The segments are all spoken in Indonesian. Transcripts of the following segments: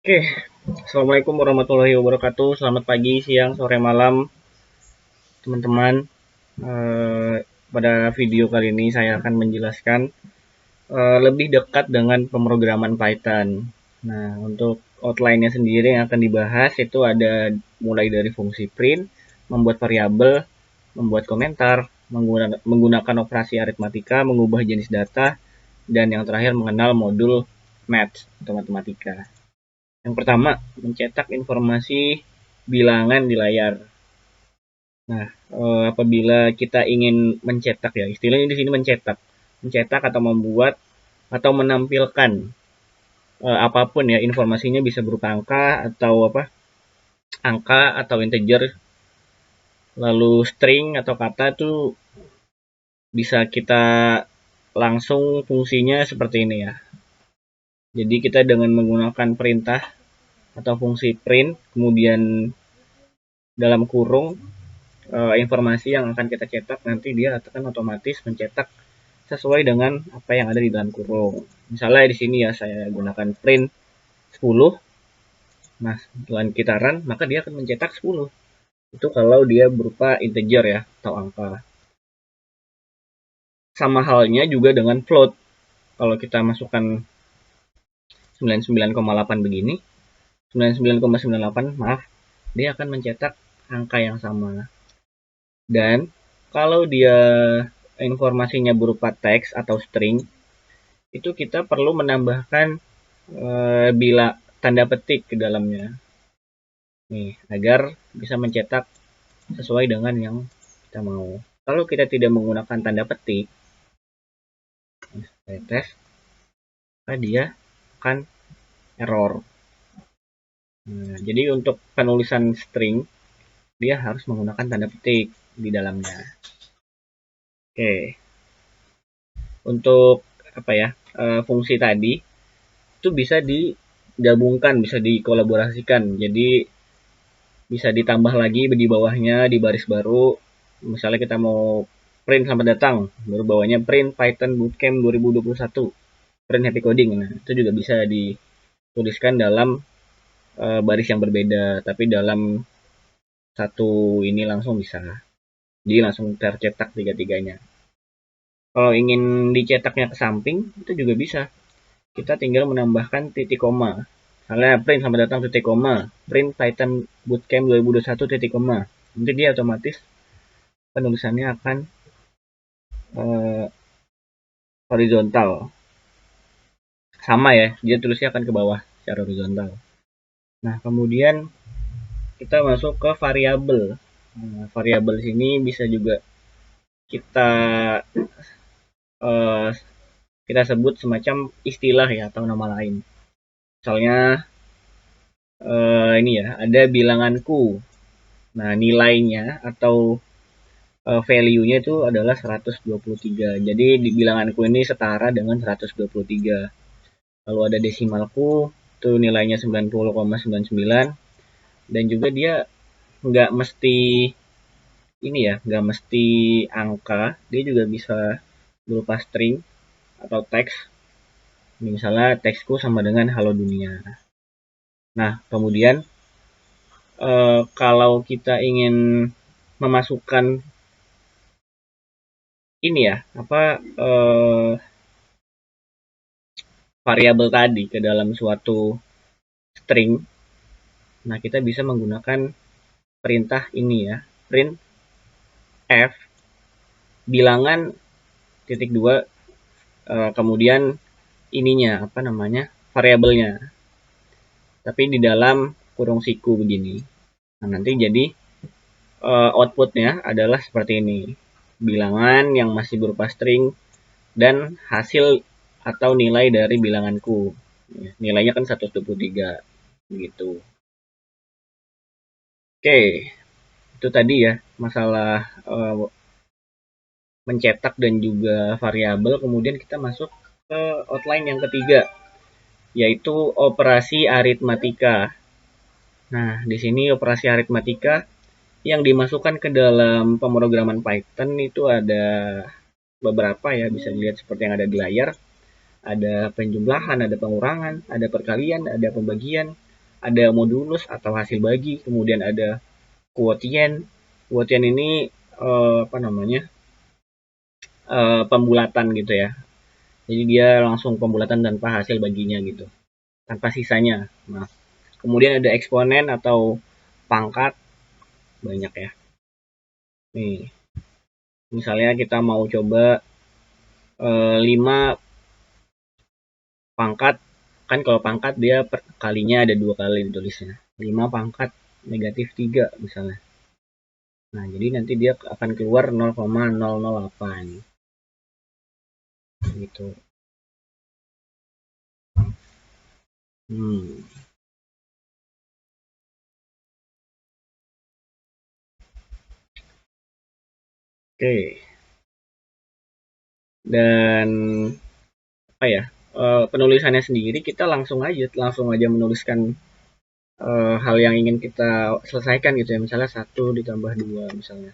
Oke, Assalamualaikum warahmatullahi wabarakatuh. Selamat pagi, siang, sore, malam, teman-teman. Eh, Pada video kali ini saya akan menjelaskan lebih dekat dengan pemrograman Python. Nah, untuk outline-nya sendiri yang akan dibahas itu ada mulai dari fungsi print, membuat variabel, membuat komentar, menggunakan operasi aritmatika, mengubah jenis data, dan yang terakhir mengenal modul math atau matematika. Yang pertama, mencetak informasi bilangan di layar. Nah, apabila kita ingin mencetak ya, istilahnya di sini mencetak atau membuat atau menampilkan apapun ya, informasinya bisa berupa angka atau apa, angka atau integer, lalu string atau kata itu bisa kita langsung fungsinya seperti ini ya. Jadi kita dengan menggunakan perintah atau fungsi print, kemudian dalam kurung informasi yang akan kita cetak nanti dia akan otomatis mencetak sesuai dengan apa yang ada di dalam kurung. Misalnya di sini ya saya gunakan print 10. Nah, setelah kita run, maka dia akan mencetak 10. Itu kalau dia berupa integer ya atau angka. Sama halnya juga dengan float. Kalau kita masukkan 99,8 begini, 99,98 maaf, dia akan mencetak angka yang sama. Dan kalau dia informasinya berupa teks atau string, itu kita perlu menambahkan bila tanda petik ke dalamnya. Nih, agar bisa mencetak sesuai dengan yang kita mau. Kalau kita tidak menggunakan tanda petik, saya tes, maka dia akan error. Nah, jadi untuk penulisan string, dia harus menggunakan tanda petik di dalamnya. Oke, untuk apa ya, fungsi tadi itu bisa digabungkan, bisa dikolaborasikan. Jadi bisa ditambah lagi di bawahnya di baris baru. Misalnya kita mau print selamat datang, baru bawahnya print Python Bootcamp 2021, print happy coding. Nah, itu juga bisa dituliskan dalam baris yang berbeda, tapi dalam satu ini langsung bisa. Jadi langsung tercetak tiga-tiganya. Kalau ingin dicetaknya ke samping, itu juga bisa. Kita tinggal menambahkan titik koma. Misalnya print selamat datang titik koma, print Python Bootcamp 2021 titik koma. Nanti dia otomatis penulisannya akan eh, horizontal. Sama ya, dia tulisnya akan ke bawah secara horizontal. Nah, kemudian kita masuk ke variabel. Nah, variabel sini bisa juga kita eh, kita sebut semacam istilah ya atau nama lain. Misalnya ini ya, ada bilanganku. Nah, nilainya atau value-nya itu adalah 123. Jadi di bilanganku ini setara dengan 123. Lalu ada desimalku, itu nilainya 90,99. Dan juga dia nggak mesti ini ya, nggak mesti angka. Dia juga bisa berupa string atau teks. Misalnya teksku sama dengan halo dunia. Nah, kemudian kalau kita ingin memasukkan ini ya, apa variabel tadi ke dalam suatu string, nah kita bisa menggunakan perintah ini ya, print f bilangan titik dua, kemudian ininya apa namanya variabelnya, tapi di dalam kurung siku begini. Nah, nanti jadi outputnya adalah seperti ini, bilangan yang masih berupa string dan hasil atau nilai dari bilanganku. Nilainya kan 123 gitu. Oke, itu tadi ya masalah mencetak dan juga variabel. Kemudian kita masuk ke outline yang ketiga, yaitu operasi aritmatika. Nah, di sini operasi aritmatika yang dimasukkan ke dalam pemrograman Python itu ada beberapa ya, bisa dilihat seperti yang ada di layar. Ada penjumlahan, ada pengurangan, ada perkalian, ada pembagian, ada modulus atau hasil bagi, kemudian ada quotient. Quotient ini apa namanya, pembulatan gitu ya. Jadi dia langsung pembulatan tanpa hasil baginya gitu, tanpa sisanya. Nah, kemudian ada eksponen atau pangkat, banyak ya. Nih, misalnya kita mau coba 5 pangkat, kan kalau pangkat dia per kalinya ada 2 kali ditulisnya. 5 pangkat negatif 3 misalnya. Nah, jadi nanti dia akan keluar 0,008 gitu. Hmm. Oke. Dan apa ya? Penulisannya sendiri kita langsung aja menuliskan hal yang ingin kita selesaikan gitu ya. Misalnya 1 ditambah 2 misalnya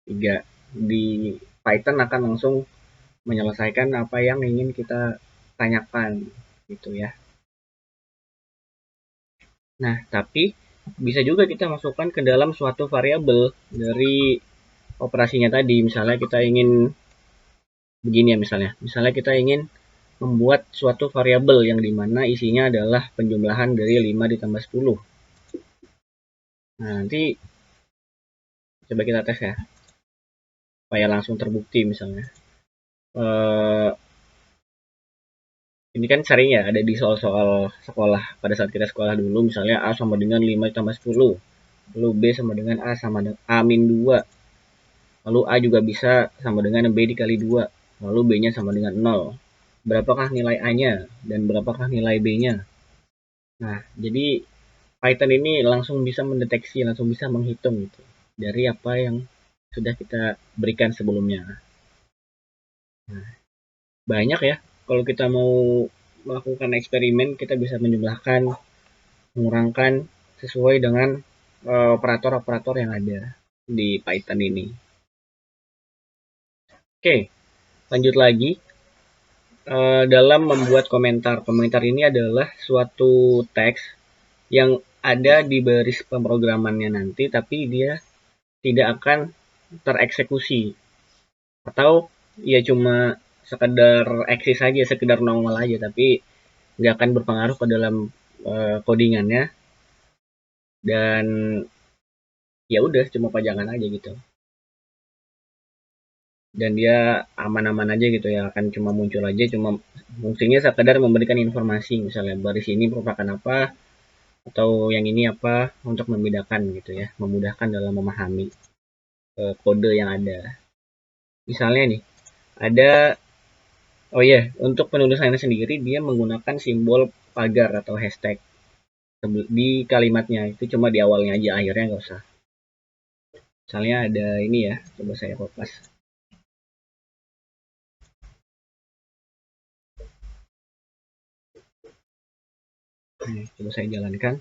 3. Di Python akan langsung menyelesaikan apa yang ingin kita tanyakan gitu ya. Nah, tapi bisa juga kita masukkan ke dalam suatu variabel dari operasinya tadi. Misalnya kita ingin begini ya misalnya. Misalnya kita ingin membuat suatu variabel yang dimana isinya adalah penjumlahan dari 5 ditambah 10. Nah, nanti coba kita tes ya. Supaya langsung terbukti misalnya. Ini kan sering ya ada di soal-soal sekolah. Pada saat kita sekolah dulu misalnya A sama dengan 5 ditambah 10. Lalu B sama dengan A sama dengan A min 2. Lalu A juga bisa sama dengan B dikali 2. Lalu B-nya sama dengan 0. Berapakah nilai A-nya dan berapakah nilai B-nya? Nah, jadi Python ini langsung bisa mendeteksi, langsung bisa menghitung gitu dari apa yang sudah kita berikan sebelumnya. Nah, banyak ya. Kalau kita mau melakukan eksperimen, kita bisa menjumlahkan, mengurangkan sesuai dengan operator-operator yang ada di Python ini. Oke, lanjut lagi. Dalam membuat komentar. Komentar ini adalah suatu teks yang ada di baris pemrogramannya nanti, tapi dia tidak akan tereksekusi. Atau ya cuma sekedar eksis saja, sekedar nongol aja, tapi nggak akan berpengaruh ke dalam codingannya. Dan ya udah cuma pajangan aja gitu. Dan dia aman-aman aja gitu ya, akan cuma muncul aja, cuma fungsinya sekedar memberikan informasi, misalnya baris ini merupakan apa atau yang ini apa, untuk membedakan gitu ya, memudahkan dalam memahami kode yang ada. Misalnya nih ada, oh iya, untuk penulisannya sendiri dia menggunakan simbol pagar atau hashtag di kalimatnya, itu cuma di awalnya aja, akhirnya nggak usah. Misalnya ada ini ya, coba saya kopas. Coba saya jalankan.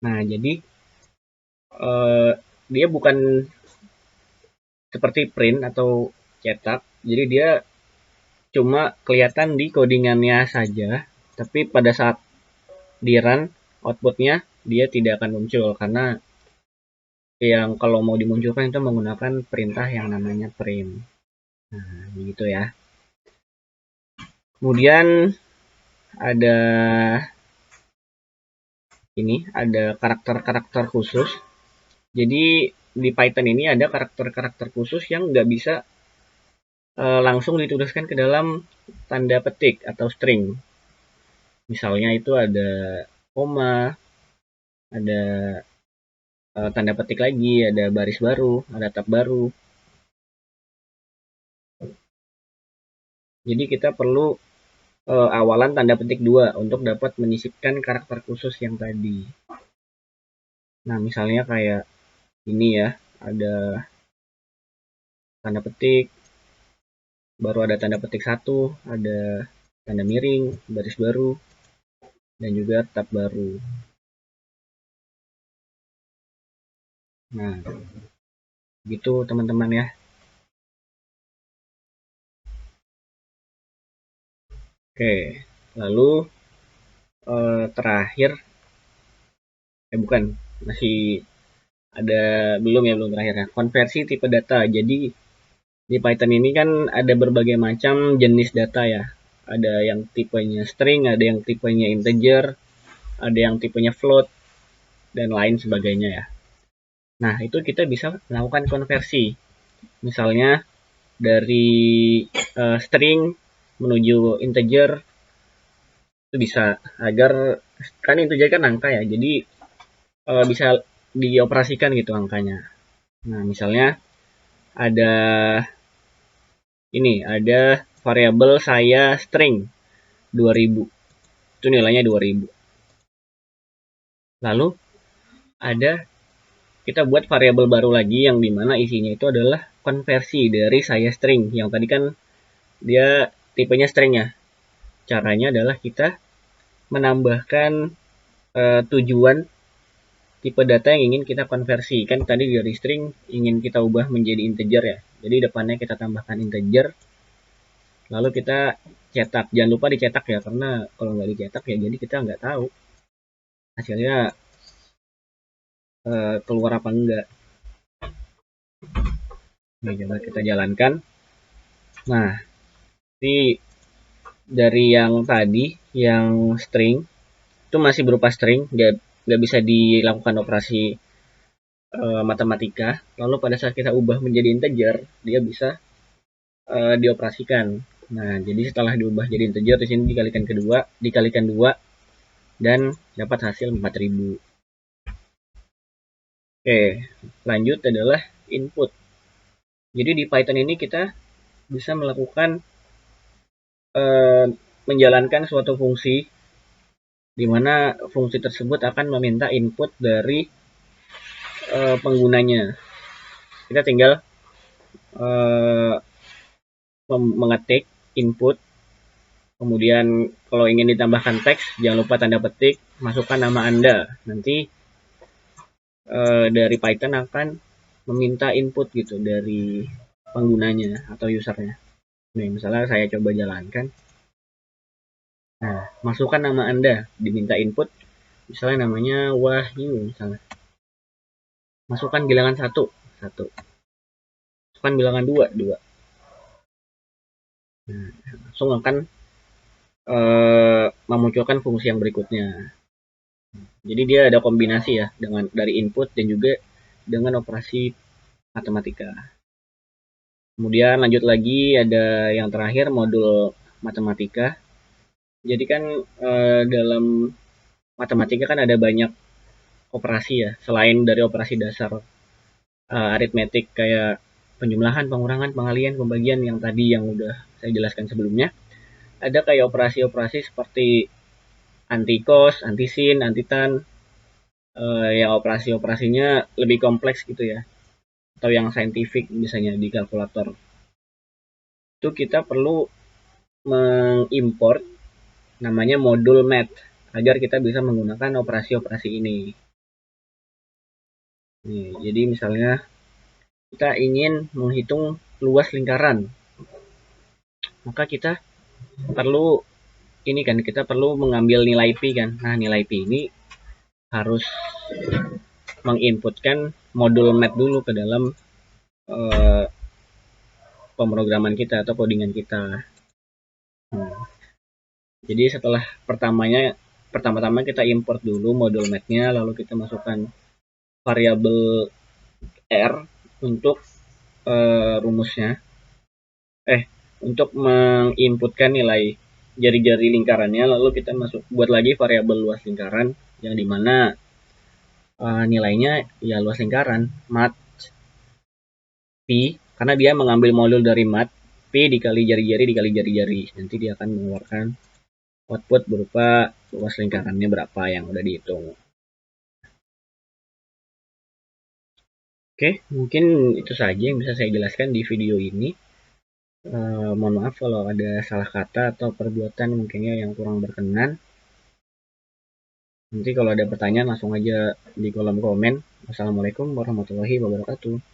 Nah, jadi dia bukan seperti print atau cetak, jadi dia cuma kelihatan di codingannya saja, tapi pada saat di run outputnya dia tidak akan muncul karena yang kalau mau dimunculkan itu menggunakan perintah yang namanya print. Nah, begitu ya. Kemudian ada ini, ada karakter-karakter khusus. Jadi di Python ini ada karakter-karakter khusus yang nggak bisa langsung dituliskan ke dalam tanda petik atau string. Misalnya itu ada koma, ada tanda petik lagi, ada baris baru, ada tab baru. Jadi kita perlu awalan tanda petik 2 untuk dapat menyisipkan karakter khusus yang tadi. Nah, misalnya kayak ini ya, ada tanda petik, baru ada tanda petik 1, ada tanda miring, baris baru, dan juga tab baru. Nah, gitu teman-teman ya. Oke, lalu terakhir, bukan, masih ada, belum terakhirnya, konversi tipe data. Jadi di Python ini kan ada berbagai macam jenis data ya. Ada yang tipenya string, ada yang tipenya integer, ada yang tipenya float, dan lain sebagainya ya. Nah, itu kita bisa melakukan konversi. Misalnya dari string menuju integer, itu bisa, agar kan integer kan angka ya, jadi bisa dioperasikan gitu angkanya. Nah, misalnya ada ada variabel saya string 2000. Itu nilainya 2000. Lalu ada kita buat variabel baru lagi yang dimana isinya itu adalah konversi dari saya string. Yang tadi kan dia tipenya string ya. Caranya adalah kita menambahkan tujuan tipe data yang ingin kita konversi. Kan tadi dari string ingin kita ubah menjadi integer ya. Jadi depannya kita tambahkan integer, lalu kita cetak. Jangan lupa dicetak ya, karena kalau nggak dicetak ya jadi kita nggak tahu hasilnya keluar apa enggak. Nah, coba kita jalankan. Nah, di dari yang tadi, yang string, itu masih berupa string, nggak bisa dilakukan operasi matematika. Lalu pada saat kita ubah menjadi integer, dia bisa dioperasikan. Nah, jadi setelah diubah jadi integer, di sini dikalikan 2, dan dapat hasil 4000. Oke, lanjut adalah input. Jadi di Python ini kita bisa melakukan menjalankan suatu fungsi di mana fungsi tersebut akan meminta input dari penggunanya. Kita tinggal mengetik input, kemudian kalau ingin ditambahkan teks, jangan lupa tanda petik, masukkan nama Anda. Nanti dari Python akan meminta input gitu dari penggunanya atau usernya. Nih, misalnya saya coba jalankan. Nah, masukkan nama Anda, diminta input, misalnya namanya Wahyu misalnya. Masukkan bilangan 1, 1. Masukkan bilangan 2, 2. Nah, langsung akan memunculkan fungsi yang berikutnya. Jadi dia ada kombinasi ya dengan dari input dan juga dengan operasi matematika. Kemudian lanjut lagi ada yang terakhir, modul matematika. Jadi kan dalam matematika kan ada banyak operasi ya, selain dari operasi dasar aritmetik kayak penjumlahan, pengurangan, pengalihan, pembagian yang tadi yang udah saya jelaskan sebelumnya. Ada kayak operasi-operasi seperti anti-cos, anti-sin, anti-tan, yang operasi-operasinya lebih kompleks gitu ya, atau yang saintifik misalnya di kalkulator. Itu kita perlu mengimport namanya modul math agar kita bisa menggunakan operasi-operasi ini. Nih, jadi misalnya kita ingin menghitung luas lingkaran, maka kita perlu kita perlu mengambil nilai pi kan. Nah, nilai pi ini harus menginputkan modul math dulu ke dalam pemrograman kita atau codingan kita. Jadi setelah pertama-tama kita import dulu modul math-nya, lalu kita masukkan variabel r untuk rumusnya. Untuk menginputkan nilai jari-jari lingkarannya, lalu kita buat lagi variabel luas lingkaran yang dimana nilainya ya luas lingkaran mat pi, karena dia mengambil modul dari mat, pi dikali jari-jari dikali jari-jari, nanti dia akan mengeluarkan output berupa luas lingkarannya berapa yang udah dihitung. Oke, mungkin itu saja yang bisa saya jelaskan di video ini. Mohon maaf kalau ada salah kata atau perbuatan mungkinnya yang kurang berkenan. Nanti kalau ada pertanyaan langsung aja di kolom komen. Wassalamualaikum warahmatullahi wabarakatuh.